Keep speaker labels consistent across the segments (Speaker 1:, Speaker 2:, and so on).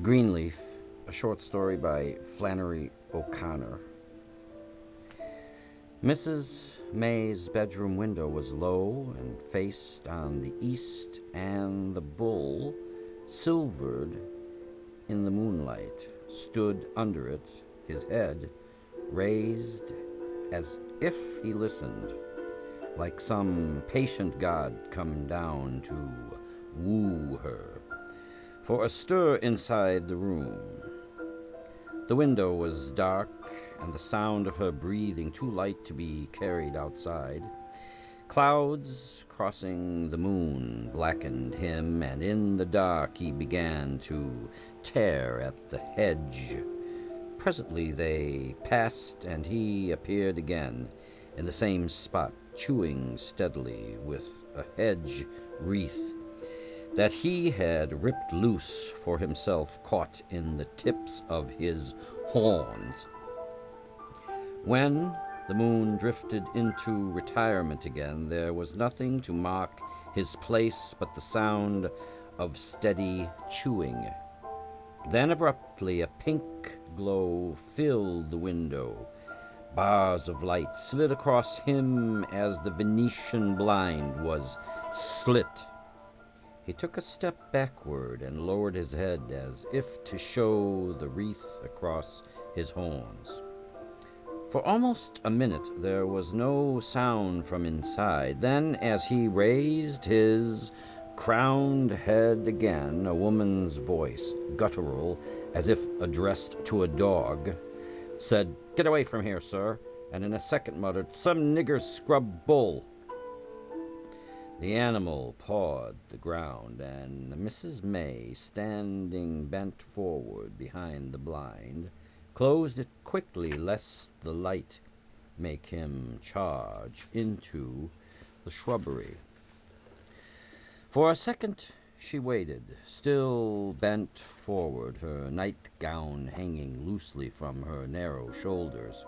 Speaker 1: Greenleaf, a short story by Flannery O'Connor. Mrs. May's bedroom window was low and faced on the east, and the bull, silvered in the moonlight, stood under it, his head raised as if he listened, like some patient god come down to woo her. For a stir inside the room. The window was dark, and the sound of her breathing too light to be carried outside. Clouds crossing the moon blackened him, and in the dark he began to tear at the hedge. Presently they passed, and he appeared again in the same spot, chewing steadily with a hedge wreath that he had ripped loose for himself, caught in the tips of his horns. When the moon drifted into retirement again, there was nothing to mark his place but the sound of steady chewing. Then abruptly a pink glow filled the window. Bars of light slid across him as the Venetian blind was slit. He took a step backward and lowered his head as if to show the wreath across his horns. For almost a minute there was no sound from inside. Then, as he raised his crowned head again, a woman's voice, guttural, as if addressed to a dog, said, "Get away from here, sir," and in a second muttered, "Some nigger scrub bull." The animal pawed the ground, and Mrs. May, standing bent forward behind the blind, closed it quickly lest the light make him charge into the shrubbery. For a second she waited, still bent forward, her nightgown hanging loosely from her narrow shoulders.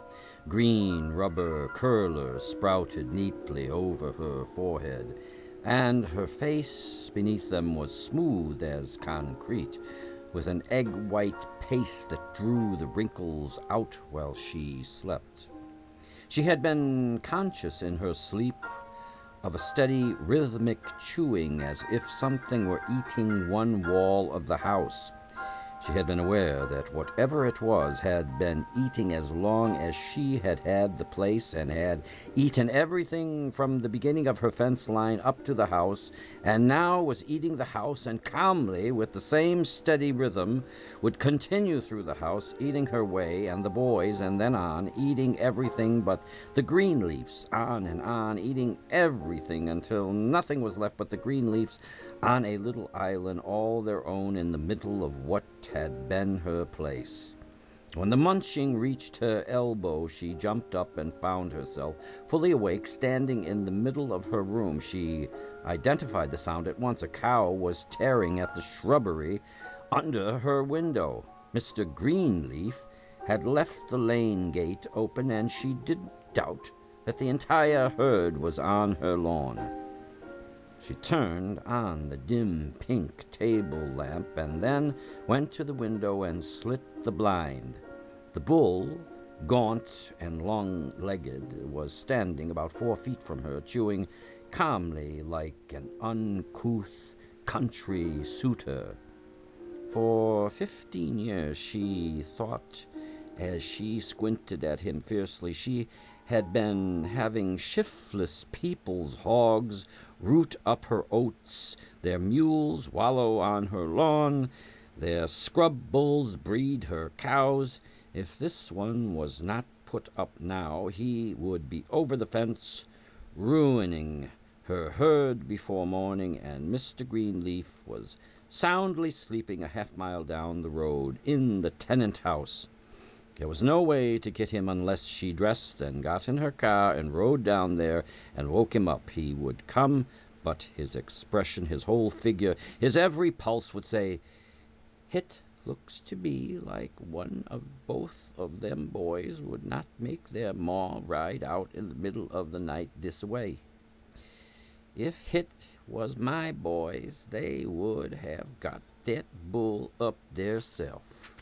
Speaker 1: Green rubber curlers sprouted neatly over her forehead, and her face beneath them was smooth as concrete, with an egg-white paste that drew the wrinkles out while she slept. She had been conscious in her sleep of a steady, rhythmic chewing, as if something were eating one wall of the house. She had been aware that whatever it was had been eating as long as she had had the place, and had eaten everything from the beginning of her fence line up to the house, and now was eating the house, and calmly, with the same steady rhythm, would continue through the house, eating her way and the boys, and then on, eating everything but the green leaves, on and on, eating everything until nothing was left but the green leaves on a little island all their own in the middle of what had been her place. When the munching reached her elbow, she jumped up and found herself, fully awake, standing in the middle of her room. She identified the sound at once. A cow was tearing at the shrubbery under her window. Mr. Greenleaf had left the lane gate open, and she didn't doubt that the entire herd was on her lawn. She turned on the dim pink table lamp and then went to the window and slit the blind. The bull, gaunt and long-legged, was standing about 4 feet from her, chewing calmly like an uncouth country suitor. For 15 years, she thought, as she squinted at him fiercely, she had been having shiftless people's hogs root up her oats, their mules wallow on her lawn, their scrub bulls breed her cows. If this one was not put up now, he would be over the fence, ruining her herd before morning, and Mr. Greenleaf was soundly sleeping a half-mile down the road in the tenant house. There was no way to get him unless she dressed and got in her car and rode down there and woke him up. He would come, but his expression, his whole figure, his every pulse would say, "Hit looks to be like one of both of them boys would not make their maw ride out in the middle of the night this way. If hit was my boys, they would have got that bull up theirself.